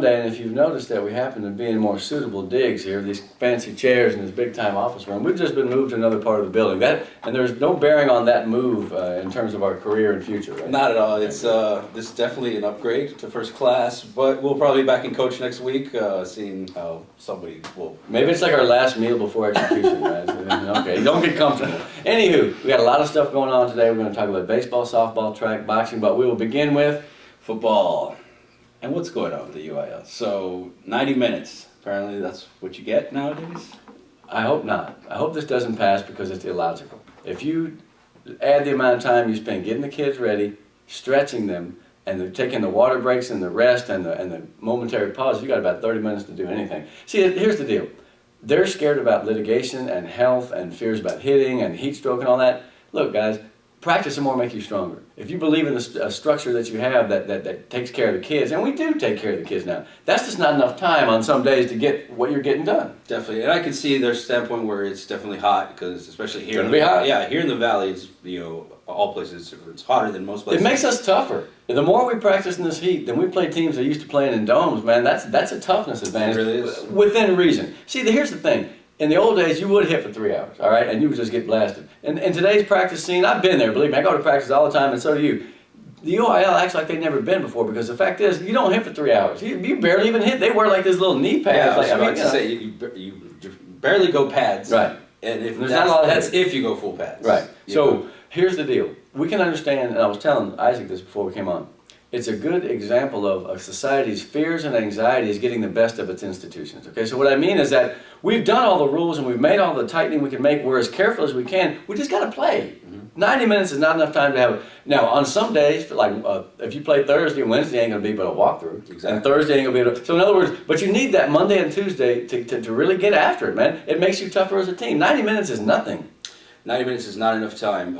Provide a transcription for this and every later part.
Monday, and if you've noticed that we happen to be in more suitable digs here, these fancy chairs in this big-time office room, we've just been moved to another part of the building. And there's no bearing on that move in terms of our career and future, right? Not at all. It's this is definitely an upgrade to first class, but we'll probably be back in coach next week, seeing how somebody will. Maybe it's like our last meal before execution, right? Okay, don't get comfortable. Anywho, we got a lot of stuff going on today. We're going to talk about baseball, softball, track, boxing, but we will begin with Football. And what's going on with the UIL? So 90 minutes. Apparently that's what you get nowadays. I hope not. I hope this doesn't pass because it's illogical. If you add the amount of time you spend getting the kids ready, stretching them, and they're taking the water breaks and the rest and the momentary pause, you got about 30 minutes to do anything. See, here's the deal. They're scared about litigation and health and fears about hitting and heat stroke and all that. Look, guys, practice some more make you stronger. If you believe in the structure that you have that takes care of the kids, and we do take care of the kids now, that's just not enough time on some days to get what you're getting done. Definitely, and I can see their standpoint where it's definitely hot, because especially here. It's gonna be hot. Yeah, here in the valley, it's, all places, it's hotter than most places. It makes us tougher. The more we practice in this heat, then we play teams that are used to playing in domes, man, that's a toughness advantage. It really is. Within reason. See, here's the thing. In the old days, you would hit for 3 hours, all right, and you would just get blasted. And in today's practice scene, I've been there, believe me, I go to practice all the time, and so do you. The UIL acts like they've never been before, because the fact is, you don't hit for 3 hours. You barely even hit. They wear like this little knee pads. Yeah, I was like, about to say, you barely go pads. Right. And if There's not a lot of that's hitting. if you go full pads. Right. So here's the deal. We can understand, and I was telling Isaac this before we came on, it's a good example of a society's fears and anxieties getting the best of its institutions. Okay, so what I mean is that we've done all the rules and we've made all the tightening we can make. We're as careful as we can. We just got to play. 90 minutes is not enough time to have it. Now, on some days, like if you play Thursday and Wednesday, ain't going to be but a walkthrough. Exactly. And Thursday ain't going to be so in other words, but you need that Monday and Tuesday to really get after it, man. It makes you tougher as a team. 90 minutes is nothing. 90 minutes is not enough time.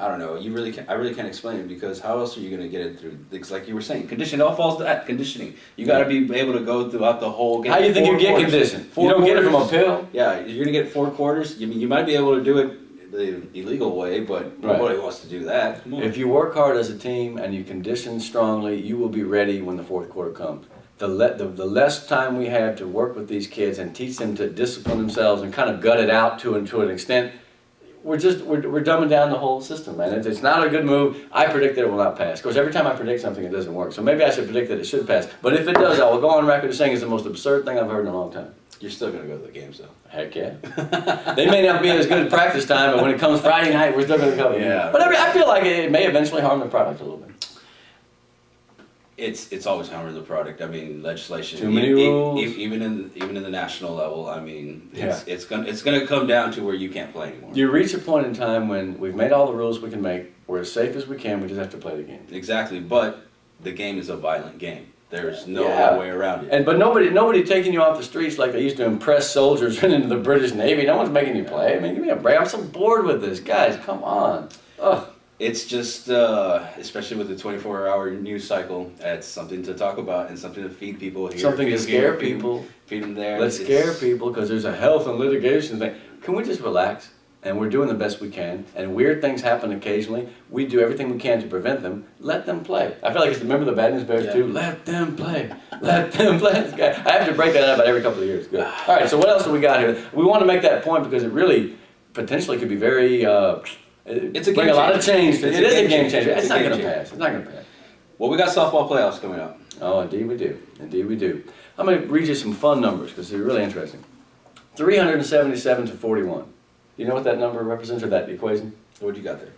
I don't know. I really can't explain it, because how else are you going to get it through? It's like you were saying, conditioning. It all falls to that conditioning. You got to be able to go throughout the whole game. How do you think you get conditioned? You don't get it from a pill? Yeah, you're going to get 4 quarters. You might be able to do it the illegal way, but nobody wants to do that. Come on. If you work hard as a team and you condition strongly, you will be ready when the fourth quarter comes. The less time we have to work with these kids and teach them to discipline themselves and kind of gut it out to an extent, we're dumbing down the whole system, man. It's not a good move. I predict that it will not pass. Of course, every time I predict something, it doesn't work. So maybe I should predict that it should pass. But if it does, I will go on record as saying it's the most absurd thing I've heard in a long time. You're still going to go to the games, though. Heck yeah. They may not be as good at practice time, but when it comes Friday night, we're still going to go. Yeah. But I feel like it may eventually harm the product a little bit. It's always harming the product. I mean, legislation. Too many rules. Even in the national level. I mean, Yeah. it's gonna come down to where you can't play anymore. You reach a point in time when we've made all the rules we can make. We're as safe as we can. We just have to play the game. Exactly, but the game is a violent game. There's no way around it. But nobody taking you off the streets like they used to impress soldiers into the British Navy. No one's making you play. I mean, give me a break. I'm so bored with this, guys. Come on. Ugh. It's just, especially with the 24-hour news cycle, it's something to talk about and something to feed people here. Something to scare people. Feed them there. Let's scare people because there's a health and litigation thing. Can we just relax? And we're doing the best we can. And weird things happen occasionally. We do everything we can to prevent them. Let them play. I feel like it's, remember the Bad News Bears too? Let them play. Let them play. I have to break that out about every couple of years. Good. All right, so what else do we got here? We want to make that point because it really potentially could be very... it's a bring game a lot of change. changer. It is a game changer. It's It's a not game going to changer. pass. It's not going to pass. Well, we got softball playoffs coming up. Oh, indeed we do. Indeed we do. I'm going to read you some fun numbers because they're really interesting. 377 to 41. You know what that number represents, or that equation? What do you got there?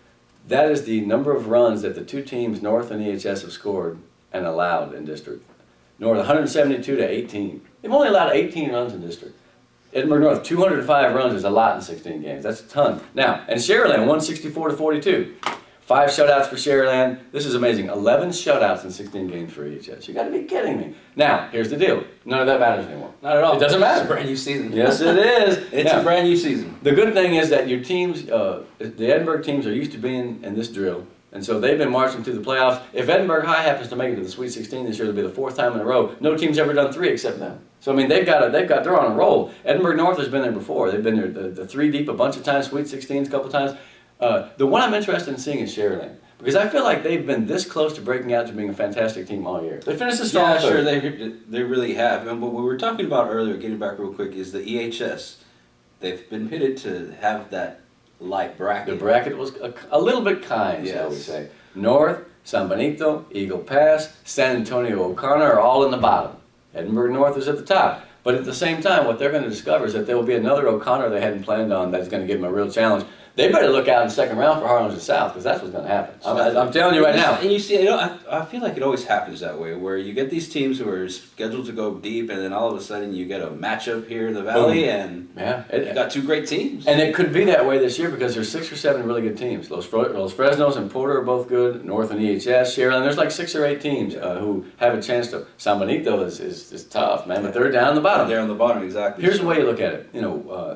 That is the number of runs that the two teams, North and EHS, have scored and allowed in district. North 172 to 18. They've only allowed 18 runs in district. Edinburgh North, 205 runs is a lot in 16 games. That's a ton. Now, and Sharyland, 164 to 42. 5 shutouts for Sharyland. This is amazing. 11 shutouts in 16 games for EHS. You got to be kidding me. Now, here's the deal. None of that matters anymore. Not at all. It doesn't matter. It's a brand new season. Yes, it is. It's Now, a brand new season. the good thing is that your teams, the Edinburgh teams are used to being in this drill. And so they've been marching through the playoffs. If Edinburgh High happens to make it to the Sweet 16 this year, it'll be the 4th time in a row. No team's ever done 3 except them. So I mean, they're on a roll. Edinburgh North has been there before. They've been there the 3 deep a bunch of times, Sweet 16s a couple of times. The one I'm interested in seeing is Sharyland Because I feel like they've been this close to breaking out to being a fantastic team all year. They finished a strong Yeah, sure, third. they really have. And what we were talking about earlier, getting back real quick, is the EHS. They've been pitted to have that light bracket. The bracket was a little bit kind, shall we Yes. say. North, San Benito, Eagle Pass, San Antonio O'Connor are all in the bottom. Edinburgh North is at the top. But at the same time, what they're going to discover is that there will be another O'Connor they hadn't planned on that's going to give them a real challenge. They better look out in the second round for Harlingen South, because that's what's going to happen. I'm telling you right now. And you see, I feel like it always happens that way, where you get these teams who are scheduled to go deep, and then all of a sudden you get a matchup here in the Valley, and Yeah, you got two great teams. and it could be that way this year because there's 6 or 7 really good teams. Los Fresnos and Porter are both good. North and EHS, Sharon. There's like 6 or 8 teams who have a chance to. San Benito is tough, man, but they're down the bottom. They're on the bottom, exactly. Here's the way you look at it.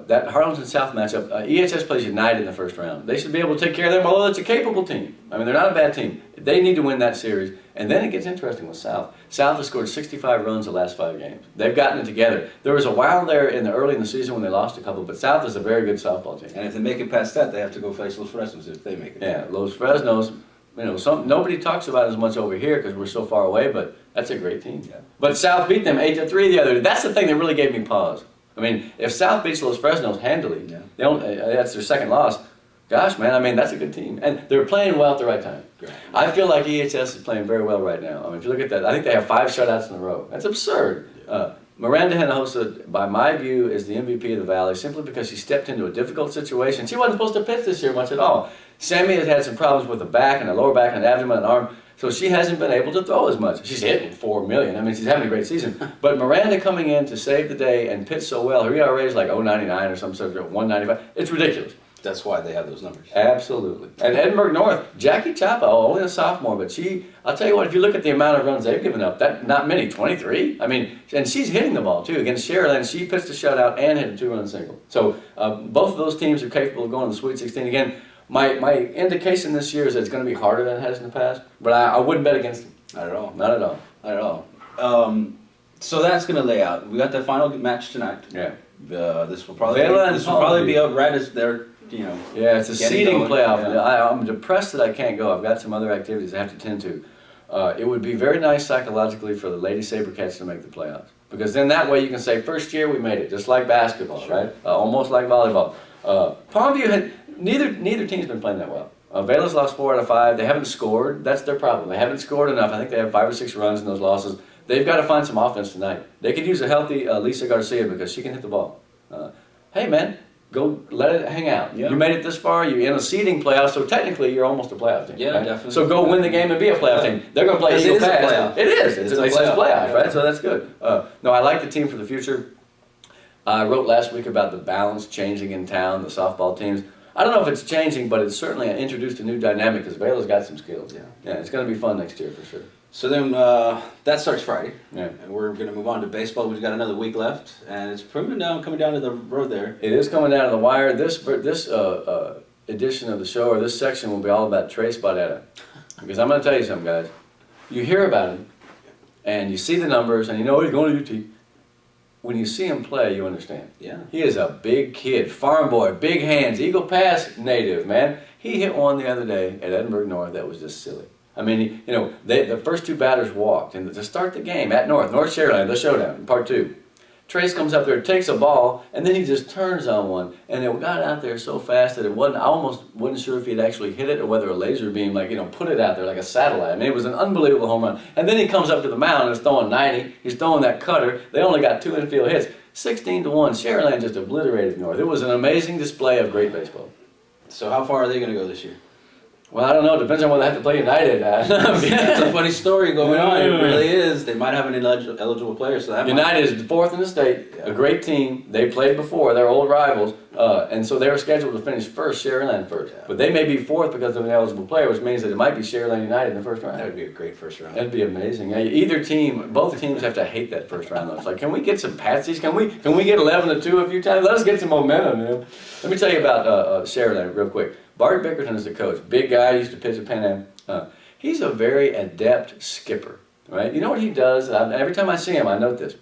That Harlingen South matchup. EHS plays United in the first round. They should be able to take care of them, although it's a capable team. I mean, they're not a bad team. They need to win that series. And then it gets interesting with South. South has scored 65 runs the last 5 games. They've gotten it together. There was a while there early in the season when they lost a couple, but South is a very good softball team. And if they make it past that, they have to go face Los Fresnos if they make it. Yeah, Los Fresnos, nobody talks about it as much over here because we're so far away, but that's a great team. Yeah. But South beat them 8-3 the other day. That's the thing that really gave me pause. I mean, if South beats Los Fresnos handily, that's their second loss. Gosh, man, I mean, that's a good team. And they're playing well at the right time. Great. I feel like EHS is playing very well right now. I mean, if you look at that, I think they have 5 shutouts in a row. That's absurd. Miranda Hinojosa, by my view, is the MVP of the Valley simply because she stepped into a difficult situation. She wasn't supposed to pitch this year much at all. Sammy has had some problems with the back and the lower back and the abdomen and arm, so she hasn't been able to throw as much. She's hitting 4 million. I mean, she's having a great season. But Miranda coming in to save the day and pitch so well, her ERA is like 0.99 or some sort of 1.95. It's ridiculous. That's why they have those numbers. Absolutely. And Edinburgh North, Jackie Chapa, only a sophomore, but I'll tell you what, if you look at the amount of runs they've given up, not many, 23. I mean, and she's hitting the ball too. Against Sharyland, she pitched a shutout and hit a 2-run single. So both of those teams are capable of going to the Sweet 16. Again, my indication this year is that it's going to be harder than it has in the past, but I wouldn't bet against them. Not at all. Not at all. Not at all. So that's going to lay out. We got the final match tonight. Yeah. This will probably Vela be up right as they're, Yeah, it's a getting seeding going. playoff. Yeah. I'm depressed that I can't go. I've got some other activities I have to tend to. It would be very nice psychologically for the Lady Sabercats to make the playoffs. Because then that way you can say, first year we made it, just like basketball, Sure. right? Almost like volleyball. Palmview had, neither team's been playing that well. Vela's lost 4 out of 5. They haven't scored. That's their problem. They haven't scored enough. I think they have 5 or 6 runs in those losses. They've got to find some offense tonight. They could use a healthy Lisa Garcia because she can hit the ball. Hey, man, go let it hang out. Yeah. You made it this far. You're in a seeding playoff, so technically you're almost a playoff team. Yeah, right? definitely. So go win the game and be a playoff team. They're going to play Because Eagle it is a Pass. playoff. It is. It's a playoff, Yeah. right? So that's good. No, I like the team for the future. I wrote last week about the balance changing in town, the softball teams. I don't know if it's changing, but it's certainly introduced a new dynamic because Vela's got some skills. Yeah, it's going to be fun next year for sure. So then that starts Friday. Yeah. And we're going to move on to baseball. We've got another week left, and it's coming down to the road there. It is coming down to the wire. This edition of the show, or this section, will be all about Trace Baudetta. Because I'm going to tell you something, guys. You hear about him, and you see the numbers, and you know he's going to UT. When you see him play, you understand. Yeah. He is a big kid, farm boy, big hands, Eagle Pass native, man. He hit one the other day at Edinburgh North that was just silly. I mean, the first 2 batters walked, and to start the game at North Sharyland, the showdown, part 2. Trace comes up there, takes a ball, and then he just turns on one, and it got out there so fast that I almost wasn't sure if he'd actually hit it or whether a laser beam, put it out there like a satellite. I mean, it was an unbelievable home run. And then he comes up to the mound and is throwing 90. He's throwing that cutter. They only got 2 infield hits. 16-1. Sharyland just obliterated North. It was an amazing display of great baseball. So how far are they going to go this year? Well, I don't know. It depends on whether they have to play United. It's a funny story going on. It really is. They might have an eligible player, so that United is 4th in the state, Yeah. a great team. They played before. They're old rivals. And so they were scheduled to finish first, Sharyland first. Yeah. But they may be 4th because of an eligible player, which means that it might be Sharyland United in the first round. That would be a great first round. That'd be amazing. Either team, both teams have to hate that first round. Though. It's like, can we get some patsies? Can we get 11-2 a few times? Let us get some momentum, man. Let me tell you about Sharyland real quick. Bart Bickerton is the coach. Big guy, used to pitch at Pan Am. He's a very adept skipper, right? You know what he does? Every time I see him, I note this.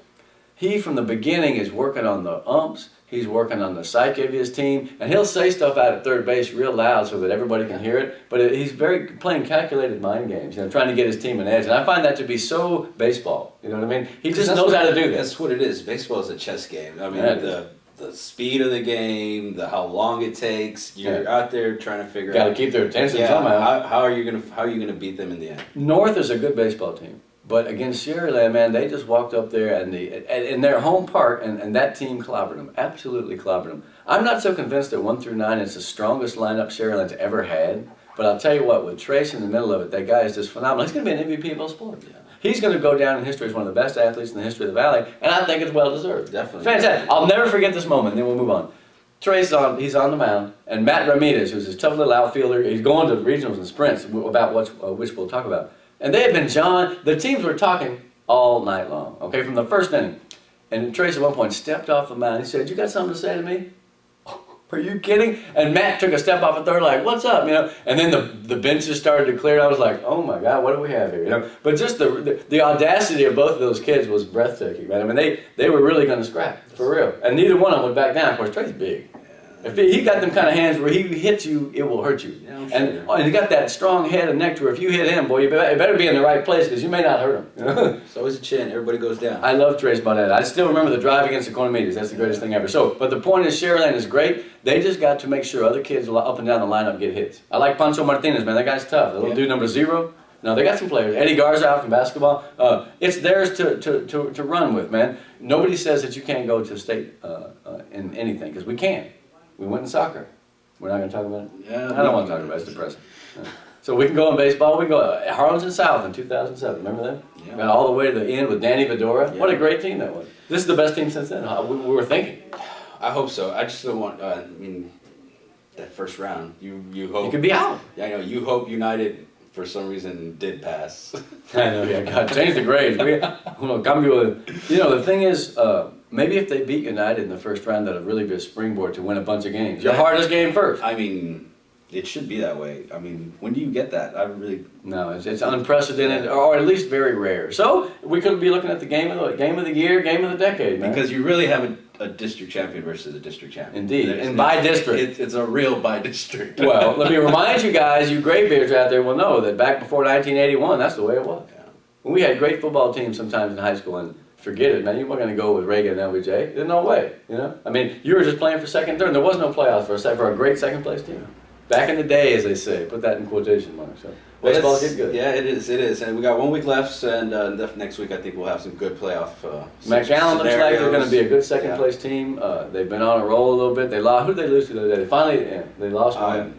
he from the beginning is working on the umps. He's working on the psyche of his team, and he'll say stuff out at third base real loud so that everybody can hear it. But he's playing calculated mind games, trying to get his team an edge. And I find that to be so baseball. You know what I mean? He just knows how to do that. That's what it is. Baseball is a chess game. I mean, Yeah, the speed of the game, how long it takes. You're out there trying to figure out. Got to keep their attention somehow. How are you gonna beat them in the end? North is a good baseball team. But against Sharyland, man, they just walked up there and in their home park, and that team clobbered them, absolutely clobbered them. I'm not so convinced that 1 through 9 is the strongest lineup Sharyland's ever had. But I'll tell you what, with Trace in the middle of it, that guy is just phenomenal. He's going to be an MVP of both sports. Yeah. He's going to go down in history as one of the best athletes in the history of the Valley, and I think it's well deserved. Definitely. Fantastic. I'll never forget this moment, then we'll move on. Trace he's on the mound, and Matt Ramirez, who's this tough little outfielder, he's going to regionals and sprints about which we'll talk about. And they had been the teams were talking all night long, okay, from the first inning. And Trace at one point stepped off the mound. He said, "You got something to say to me?" Are you kidding? And Matt took a step off a third, like, "What's up?" And then the benches started to clear. And I was like, "Oh my God, what do we have here?" But just the audacity of both of those kids was breathtaking, man. I mean, they were really going to scrap for real, and neither one of them would back down. Of course, Trey's big. If he got them kind of hands where he hits you, it will hurt you. Yeah, and he got that strong head and neck to where if you hit him, boy, you better be in the right place because you may not hurt him. It's always a chin. Everybody goes down. I love Trace Baudette. I still remember the drive against the Cornmedes. That's the greatest thing ever. But the point is, Sharyland is great. They just got to make sure other kids up and down the lineup get hits. I like Pancho Martinez, man. That guy's tough. The little dude number 0. No, they got some players. Eddie Garza out from basketball. It's theirs to run with, man. Nobody says that you can't go to state in anything because we can. We went in soccer. We're not going to talk about it? Yeah, I don't want to talk about it. It's depressing. So we can go in baseball. We can go Harlingen South in 2007. Remember that? Yeah. Got all the way to the end with Danny Vidora. Yeah. What a great team that was. This is the best team since then. We were thinking. I hope so. I just don't want. I mean, that first round. You hope. You could be out. Yeah, I know. You hope United for some reason did pass. I know. Yeah. God, change the grades. The thing is. Maybe if they beat United in the first round, that'll really be a springboard to win a bunch of games. Your hardest game first. I mean, it should be that way. I mean, when do you get that? No, it's unprecedented, or at least very rare. So we could be looking at the game of the year, game of the decade, man. Because you really have a district champion versus a district champion. Indeed, and by district. It's a real by district. Well, let me remind you guys, you graybeards out there will know that back before 1981, that's the way it was. Yeah. We had great football teams sometimes in high school, and forget it, man. You weren't going to go with Reagan and LBJ. There's no way, I mean, you were just playing for second, third. And there was no playoffs for a great second place team. Back in the day, as they say. Put that in quotation marks. So baseball's getting good. Yeah, it is. And we got 1 week left, and next week I think we'll have some good playoff McAllen looks like they're going to be a good second place team. They've been on a roll a little bit. They lost. Who did they lose to the other day? Finally, they lost.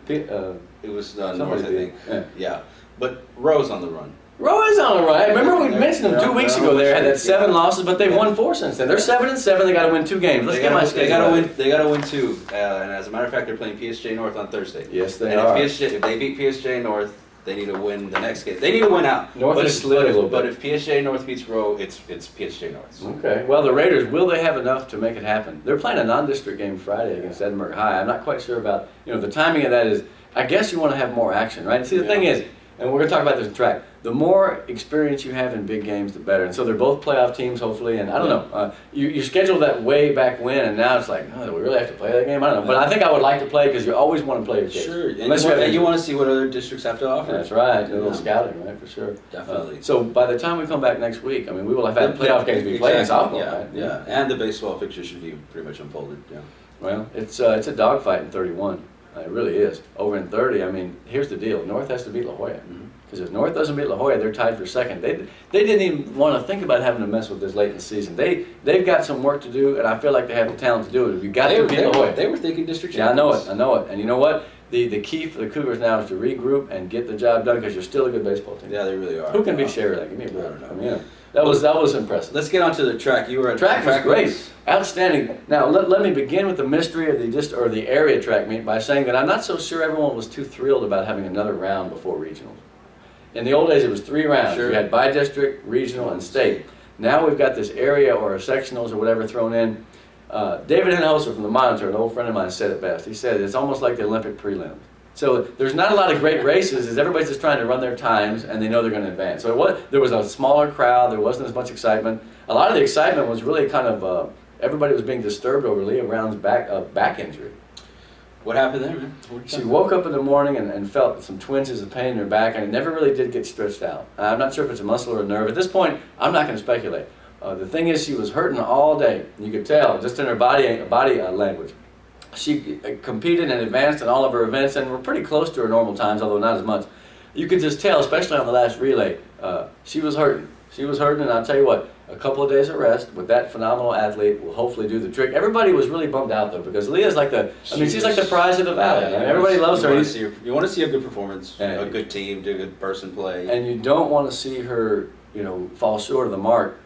It was North, I think. Yeah. But Rose on the run. Rowe is on the right. Remember we mentioned them 2 weeks ago. They had that 7 losses, but they've won 4 since then. They're 7-7. They got to win 2 games. Let's get my schedule. They got to win 2. And as a matter of fact, they're playing PSJ North on Thursday. Yes, they are. If they beat PSJ North, they need to win the next game. They need to win out. North is slid a little bit. But if PSJ North beats Rowe, it's PSJ North. Okay. Well, the Raiders, will they have enough to make it happen? They're playing a non-district game Friday against Edinburgh High. I'm not quite sure about, the timing of that is, I guess you want to have more action, right? See, the thing is, and we're going to talk about this in track, the more experience you have in big games, the better. And so they're both playoff teams, hopefully. And I don't know, you scheduled that way back when, and now it's like, do we really have to play that game? I don't know. But I think I would like to play because you always want to play your kids. Sure. And you want to see what other districts have to offer. That's right. A little scouting, right, for sure. Definitely. So by the time we come back next week, I mean, we will have had playoff games be played in softball, right? Yeah. And the baseball picture should be pretty much unfolded. Yeah. Well, it's a dogfight in 31. It really is. Over in 30, I mean, here's the deal. North has to beat La Jolla. Because if North doesn't beat La Jolla, they're tied for second. They didn't even want to think about having to mess with this late in the season. They've got some work to do, and I feel like they have the talent to do it. You got to beat La Jolla. They were thinking district champions. champions. Yeah, I know it. And you know what? The key for the Cougars now is to regroup and get the job done because you're still a good baseball team. Yeah, they really are. Who can beat Sharyland? Give me a break. I mean, that was impressive. Let's get on to the track. You were at track was great. Outstanding. Now, let me begin with the mystery of the area track meet by saying that I'm not so sure everyone was too thrilled about having another round before regionals. In the old days, it was 3 rounds. Sure. We had by-district, regional, and state. Now we've got this area or sectionals or whatever thrown in. David Henhoser from the Monitor, an old friend of mine, said it best. He said it's almost like the Olympic prelims. So there's not a lot of great races, as everybody's just trying to run their times, and they know they're going to advance. So there was a smaller crowd, there wasn't as much excitement. a lot of the excitement was really kind of, everybody was being disturbed over Leah Brown's back injury. What happened there, man? She woke up in the morning and felt some twinges of pain in her back, and it never really did get stretched out. I'm not sure if it's a muscle or a nerve. At this point, I'm not going to speculate. The thing is, she was hurting all day. You could tell just in her body language. She competed and advanced in all of her events, and were pretty close to her normal times, although not as much. You could just tell, especially on the last relay, she was hurting. She was hurting, and I'll tell you what, a couple of days of rest with that phenomenal athlete will hopefully do the trick. Everybody was really bummed out, though, because Leah's like she's like the prize of the Valley. Yeah, everybody loves her. You want to see a good performance, a good team, a good person play. And you don't want to see her, fall short of the mark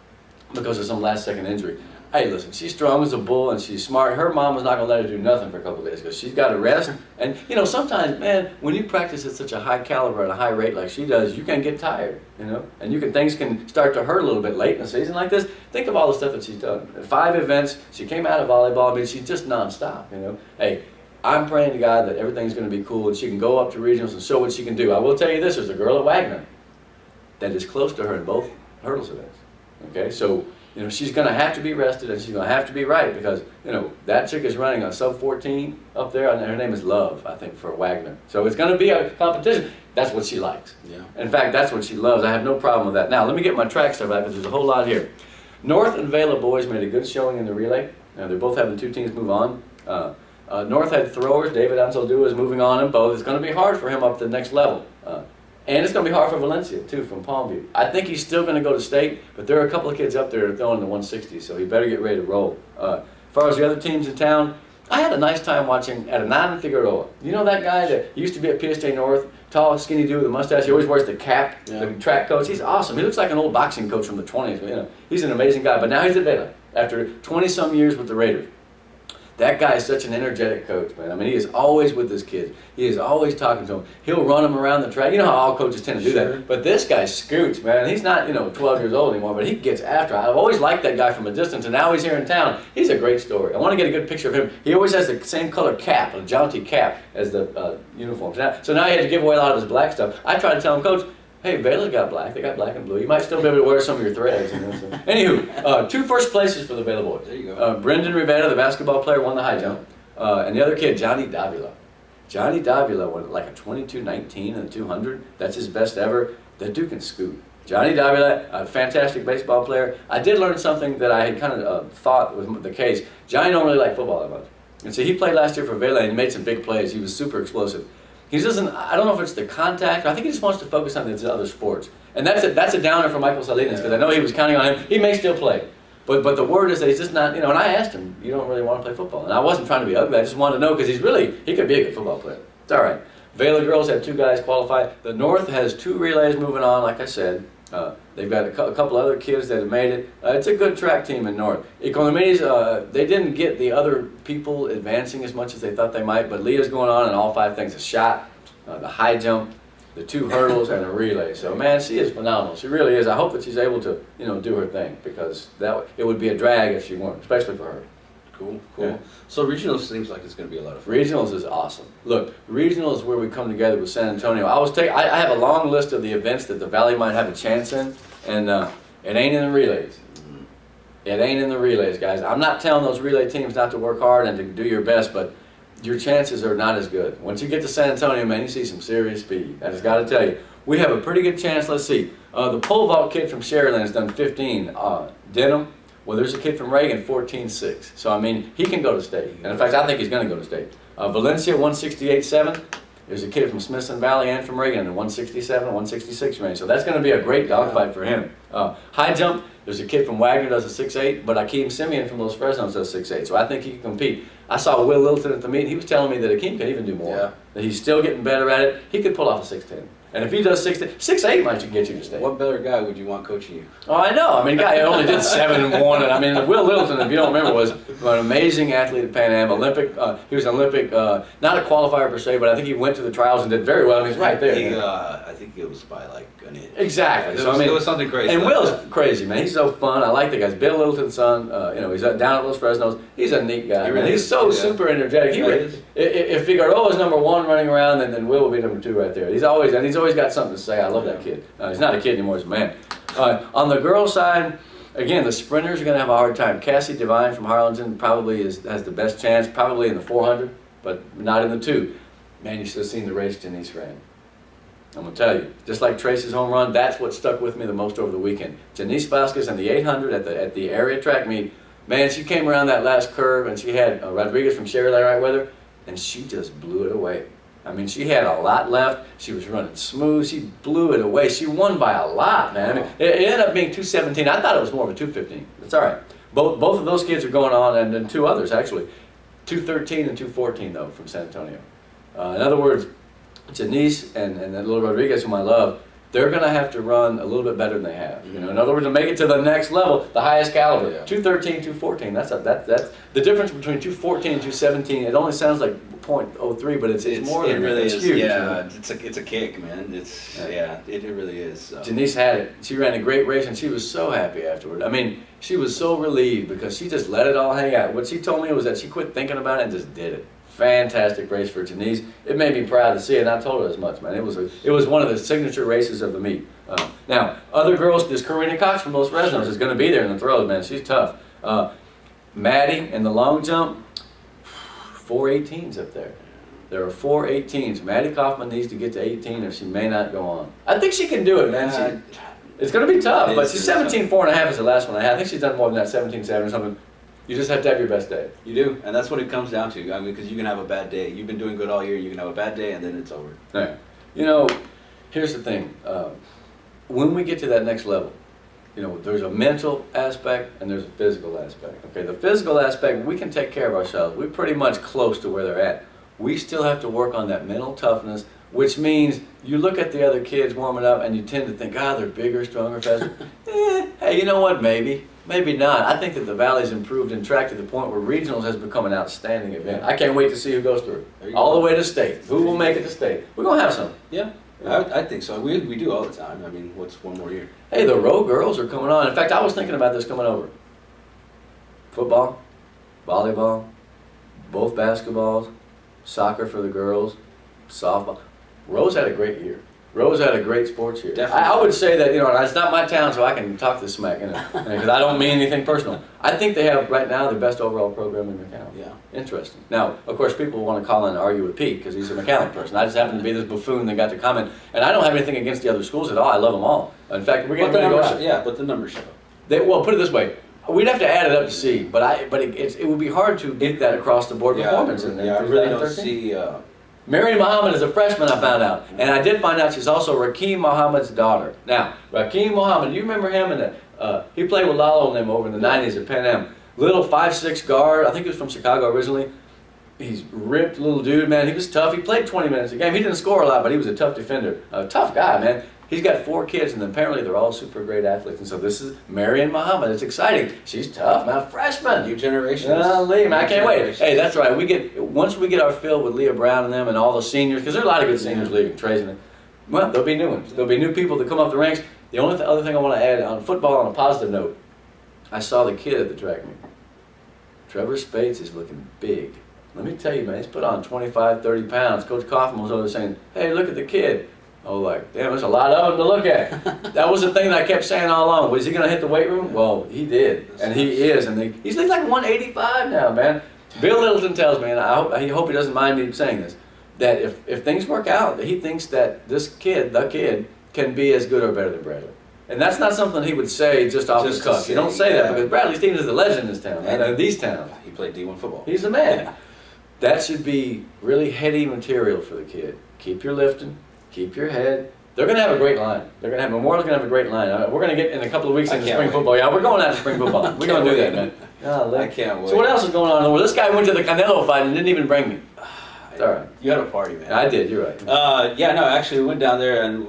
because of some last-second injury. Hey, listen, she's strong as a bull and she's smart. Her mom was not going to let her do nothing for a couple of days because she's got to rest. And, sometimes, man, when you practice at such a high caliber and a high rate like she does, you can get tired, And things can start to hurt a little bit late in a season like this. Think of all the stuff that she's done. 5 events, she came out of volleyball. I mean, she's just nonstop, Hey, I'm praying to God that everything's going to be cool and she can go up to regionals and show what she can do. I will tell you this, there's a girl at Wagner that is close to her in both hurdles events, okay? So, she's going to have to be rested and she's going to have to be right because, that chick is running a sub-14 up there and her name is Love, I think, for Wagner. So it's going to be a competition. That's what she likes. Yeah. In fact, that's what she loves. I have no problem with that. Now, let me get my track stuff out because there's a whole lot here. North and Vela boys made a good showing in the relay. They're both having 2 teams move on. North had throwers. David Anzaldúa is moving on in both. It's going to be hard for him up to the next level. And it's going to be hard for Valencia, too, from Palmview. I think he's still going to go to state, but there are a couple of kids up there throwing the 160, so he better get ready to roll. As far as the other teams in town, I had a nice time watching Hernan Figueroa. You know that guy that used to be at PSJ North, tall, skinny dude with a mustache? He always wears the cap, the track coach. He's awesome. He looks like an old boxing coach from the 20s. He's an amazing guy. But now he's at Vela after 20-some years with the Raiders. That guy is such an energetic coach, man. I mean, he is always with his kids. He is always talking to them. He'll run them around the track. You know how all coaches tend to do that. But this guy scoots, man. He's not, 12 years old anymore, but he gets after it. I've always liked that guy from a distance, and now he's here in town. He's a great story. I want to get a good picture of him. He always has the same color cap, a jaunty cap, as the uniforms. So now he had to give away a lot of his black stuff. I tried to tell him, Coach, hey, Vela's got black. They got black and blue. You might still be able to wear some of your threads. So. Anywho, 2 first places for the Vela boys. There you go. Brendan Rivera, the basketball player, won the high jump. And the other kid, Johnny Davila. Johnny Davila went like a 22-19 in the 200. That's his best ever. The dude can scoot. Johnny Davila, a fantastic baseball player. I did learn something that I had kind of thought was the case. Johnny don't really like football that much. And so he played last year for Vela and he made some big plays. He was super explosive. He doesn't, I don't know if it's the contact, I think he just wants to focus on the other sports. And that's a downer for Michael Salinas because I know he was counting on him. He may still play. But the word is that he's just not, and I asked him, you don't really want to play football. And I wasn't trying to be ugly, I just wanted to know because he could be a good football player. It's all right. Vela girls have 2 guys qualified. The North has 2 relays moving on, like I said. They've got a couple other kids that have made it. It's a good track team in North. Economies, they didn't get the other people advancing as much as they thought they might, but Leah's going on in all 5 things. A shot, the high jump, the 2 hurdles, and a relay. So, man, she is phenomenal. She really is. I hope that she's able to, do her thing because it would be a drag if she weren't, especially for her. Cool. Yeah. So regionals seems like it's going to be a lot of fun. Regionals is awesome. Look, regionals is where we come together with San Antonio. I have a long list of the events that the Valley might have a chance in, and it ain't in the relays. It ain't in the relays, guys. I'm not telling those relay teams not to work hard and to do your best, but your chances are not as good. Once you get to San Antonio, man, you see some serious speed. I just got to tell you, we have a pretty good chance. Let's see. The pole vault kid from Sharyland has done 15. Denham, well, there's a kid from Reagan, 14.6. So, I mean, he can go to state. And, in fact, I think he's going to go to state. Valencia, 168.7. There's a kid from Smithson Valley and from Reagan in the 167, 166 range. So that's going to be a great dogfight for him. High jump, there's a kid from Wagner does a 6'8", but Akeem Simeon from Los Fresnos does 6'8". So I think he can compete. I saw Will Littleton at the meet. He was telling me that Akeem can even do more. Yeah. That he's still getting better at it. He could pull off a 6'10". And if he does 6'8", might get you to state. What better guy would you want coaching you? Oh, I know. I mean, the guy only did 7 and 1. And I mean, Will Littleton, if you don't remember, was an amazing athlete at Pan Am, Olympic. He was an Olympic, not a qualifier per se, but I think he went to the trials and did very well. He's right there. I think it was by like an inch. Exactly. It was something crazy. And Will's crazy, man. He's so fun. I like the guys. Bill Littleton's son. He's down at Los Fresnos. He's a neat guy. He's so super energetic. If Figueroa is number 1 running around, then Will will be number 2 right there. He's always got something to say. I love that kid. He's not a kid anymore, he's a man. On the girls' side, again, the sprinters are going to have a hard time. Cassie Devine from Harlingen probably has the best chance, probably in the 400, but not in the 2. Man, you should have seen the race Janice ran. I'm going to tell you, just like Trace's home run, that's what stuck with me the most over the weekend. Janice Vasquez in the 800 at the area track meet, man, she came around that last curve and she had Rodriguez from Sherry Right with her, and she just blew it away. I mean, she had a lot left. She was running smooth. She blew it away. She won by a lot, man. I mean, it ended up being 217. I thought it was more of a 215. It's all right. Both of those kids are going on, and then 2 others, actually. 213 and 214, though, from San Antonio. In other words, Janice and that little Rodriguez, whom I love, they're going to have to run a little bit better than they have. You know, in other words, to make it to the next level, the highest caliber. Yeah. 213, 214. That's the difference between 214 and 217. It only sounds like .03, but it's more than it really it's is. huge. Yeah, it's a kick, man. It really is. So. Janice had it. She ran a great race, and she was so happy afterward. I mean, she was so relieved because she just let it all hang out. What she told me was that she quit thinking about it and just did it. Fantastic race for Janice. It made me proud to see it, and I told her as much, man. It was one of the signature races of the meet. Now, other girls, this Karina Cox from Los Fresnos is going to be there in the throws, man. She's tough. Maddie in the long jump, 418s up there. There are 418s. Maddie Kaufman needs to get to 18 or she may not go on. I think she can do it, man. It's going to be tough, but she's 17.4.5 is the last one I had. I think she's done more than that, 17.7 or something. You just have to have your best day. You do, and that's what it comes down to. I mean, because you can have a bad day. You've been doing good all year. You can have a bad day, and then it's over. Right. You know, here's the thing. When we get to that next level, you know, there's a mental aspect and there's a physical aspect. Okay, the physical aspect, we can take care of ourselves. We're pretty much close to where they're at. We still have to work on that mental toughness, which means you look at the other kids warming up and you tend to think, they're bigger, stronger, faster. Hey, you know what, maybe not. I think that the Valley's improved in track to the point where regionals has become an outstanding event. I can't wait to see who goes through. All the way to state. Who will make it to state? We're going to have some. Yeah, I think so. We do all the time. I mean, what's one more year? Hey, the row girls are coming on. In fact, I was thinking about this coming over. Football, volleyball, both basketballs, soccer for the girls, softball. Rose had a great year. Rose had a great sports year. Definitely. I would say that, you know, it's not my town, so I can talk this smack, you know, because I don't mean anything personal. I think they have, right now, the best overall program in McAllen. Yeah. Interesting. Now, of course, people want to call in and argue with Pete because he's a McAllen person. I just happen to be this buffoon that got to comment. And I don't have anything against the other schools at all. I love them all. In fact, we're getting ready to go out. Yeah, but the numbers show. Well, put it this way. We'd have to add it up to see, but it would be hard to get that across the board performance. I really don't see... Marion Muhammad is a freshman, I found out. And I did find out she's also Rakeem Muhammad's daughter. Now, Rakeem Muhammad, you remember him? He played with Lalo and them over in the 90s at Pan Am. Little 5'6" guard. I think he was from Chicago originally. He's ripped little dude, man. He was tough. He played 20 minutes a game. He didn't score a lot, but he was a tough defender. A tough guy, man. He's got 4 kids, and apparently they're all super great athletes. And so this is Marion Muhammad. It's exciting. She's tough, man. Freshman. New generation. I can't wait. Hey, that's right. Once we get our fill with Leah Brown and them and all the seniors, because there are a lot of good seniors leaving, Trace and them. Well, there'll be new ones. There'll be new people that come up the ranks. The only other thing I want to add on football on a positive note, I saw the kid at the track meet. Trevor Spates is looking big. Let me tell you, man, he's put on 25, 30 pounds. Coach Kaufman was over there saying, hey, look at the kid. I was like, damn, there's a lot of them to look at. That was the thing that I kept saying all along. Was he going to hit the weight room? Well, he did, and he is. And he's like 185 now, man. Bill Littleton tells me, and I hope he doesn't mind me saying this, that if things work out, that he thinks that the kid, can be as good or better than Bradley. And that's not something he would say just off the cuff. You don't say that because Bradley Stevens is a legend in this town, and in these towns. He played D1 football. He's the man. Yeah. That should be really heady material for the kid. Keep your lifting, keep your head. They're going to have a great line. Memorial's going to have a great line. We're going to get in a couple of weeks into spring football. Yeah, we're going out to spring football. We're going to do that, man. I can't wait. So what else is going on in the world? This guy went to the Canelo fight and didn't even bring me. It's all right. You had a party, man. I did, you're right. Actually we went down there and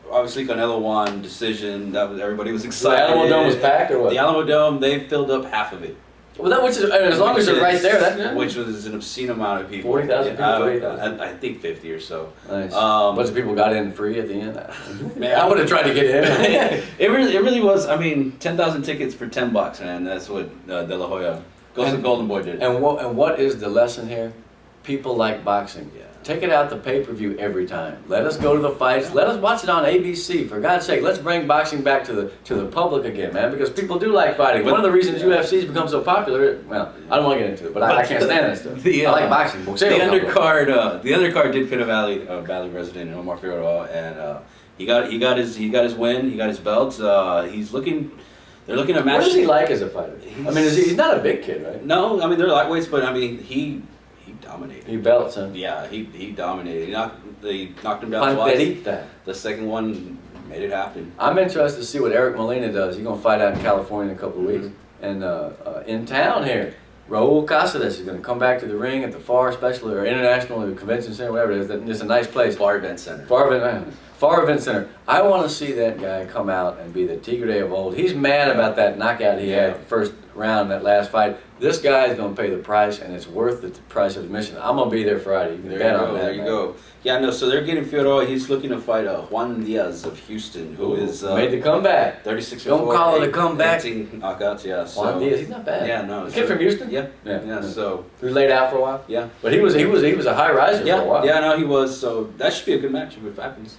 obviously Canelo won, decision. Everybody was excited. The Alamo Dome was packed or what? The Alamo Dome, they filled up half of it. Well, which is, as long as they're right there, that's good. Which was an obscene amount of people. 40,000 people, 30,000. I think 50 or so. Nice. Bunch of people got in free at the end. Man, I would have tried to get in. It really was. I mean, 10,000 tickets for $10, man. That's what De La Hoya, the Golden Boy did. And what is the lesson here? people like boxing. Yeah. Take it out the pay-per-view every time. Let us go to the fights. Let us watch it on ABC. For God's sake, let's bring boxing back to the public again, man. Because people do like fighting. One of the reasons UFC's become so popular. Well, I don't want to get into it, but I can't stand that stuff. I like boxing. The undercard did pin a Valley resident, Omar Figueroa, and he got his win. He got his belts. They're looking at match. What is he like as a fighter? I mean, he's not a big kid, right? No, I mean they're lightweights, but I mean he dominated. He belts, huh? Yeah, he dominated. They knocked him down twice. Panterita. The second one made it happen. I'm interested to see what Eric Molina does. He's going to fight out in California in a couple of weeks. And in town here, Raul Caceres is going to come back to the ring at the FAR Special or International Convention Center, whatever it is. It's a nice place. FAR Event Center. FAR Event Center. I want to see that guy come out and be the Tigre of old. He's mad about that knockout he had the first round, that last fight. This guy is going to pay the price, and it's worth the price of admission. I'm going to be there Friday. You can bet on that. There you go. Yeah, no, so they're getting Figueroa. He's looking to fight Juan Diaz of Houston, who is made the comeback. 36 Don't call it a comeback. Knockouts, yeah. So. Juan Diaz, he's not bad. Yeah, no. Kid from Houston? Yeah. So he was laid out for a while? Yeah. But he was a high riser for a while. Yeah, no, he was. So that should be a good match if it happens.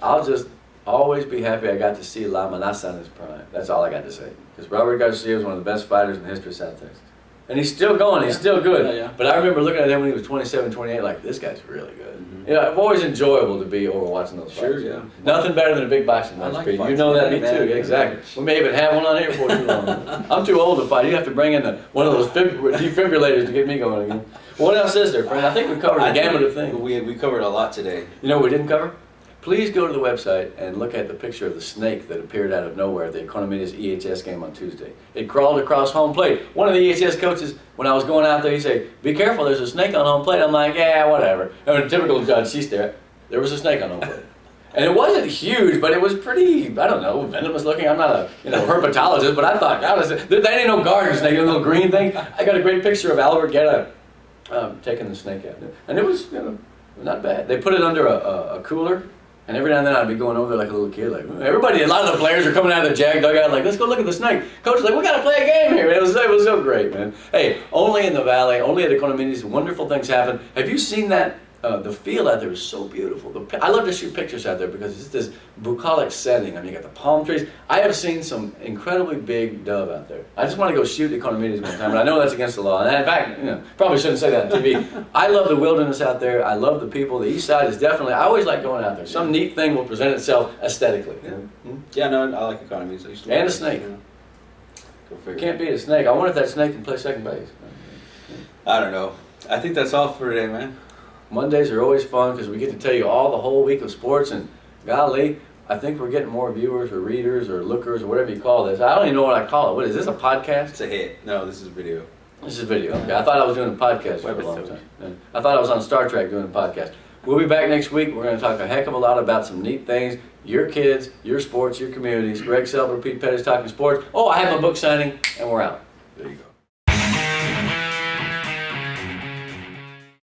I'll just always be happy I got to see La Manasa in his prime. That's all I got to say. Because Robert Garcia was one of the best fighters in the history of South Texas. And he's still going, he's still good. Yeah. But I remember looking at him when he was 27, 28, like, this guy's really good. Mm-hmm. You know, it's always enjoyable to be over watching those fights. Sure, yeah. Nothing better than a big boxing I match, like Pete. fights. You know that, me Yeah, too. man. Exactly. We may even have one on here before too long. I'm too old to fight. You have to bring in one of those defibrillators to get me going again. What else is there, friend? I think we covered the gamut of things. We covered a lot today. You know what we didn't cover? Please go to the website and look at the picture of the snake that appeared out of nowhere at the Economides EHS game on Tuesday. It crawled across home plate. One of the EHS coaches, when I was going out there, he said, "Be careful, there's a snake on home plate." I'm like, yeah, whatever. And a typical judge, she's there. There was a snake on home plate. And it wasn't huge, but it was pretty, I don't know, venomous looking. I'm not a herpetologist, but I thought, God, that ain't no garden snake, a little green thing. I got a great picture of Albert Guerra taking the snake out. And it was, not bad. They put it under a cooler. And every now and then I'd be going over there like a little kid, like everybody, a lot of the players are coming out of the Jag dugout, like, let's go look at the snake. Coach is like, we got to play a game here. It was so great, man. Hey, only in the Valley, only at Economides, wonderful things happen. Have you seen that? The field out there is so beautiful. I love to shoot pictures out there because it's this bucolic setting. I mean, you got the palm trees. I have seen some incredibly big dove out there. I just want to go shoot Economides one time, but I know that's against the law. And in fact, probably shouldn't say that on TV. I love the wilderness out there. I love the people. The east side is definitely, I always like going out there. Some neat thing will present itself aesthetically. Yeah, no, I like Economides. I used to and a snake. Go figure. Can't beat a snake. I wonder if that snake can play second base. I don't know. I think that's all for today, man. Mondays are always fun because we get to tell you all the whole week of sports, and golly, I think we're getting more viewers or readers or lookers or whatever you call this. I don't even know what I call it. What is this, a podcast? It's a hit. No, this is video. This is video. Okay. I thought I was doing a podcast for a long time. I thought I was on Star Trek doing a podcast. We'll be back next week. We're going to talk a heck of a lot about some neat things. Your kids, your sports, your communities. Greg Selber, Pete Pettis talking sports. Oh, I have my book signing, and we're out. There you go.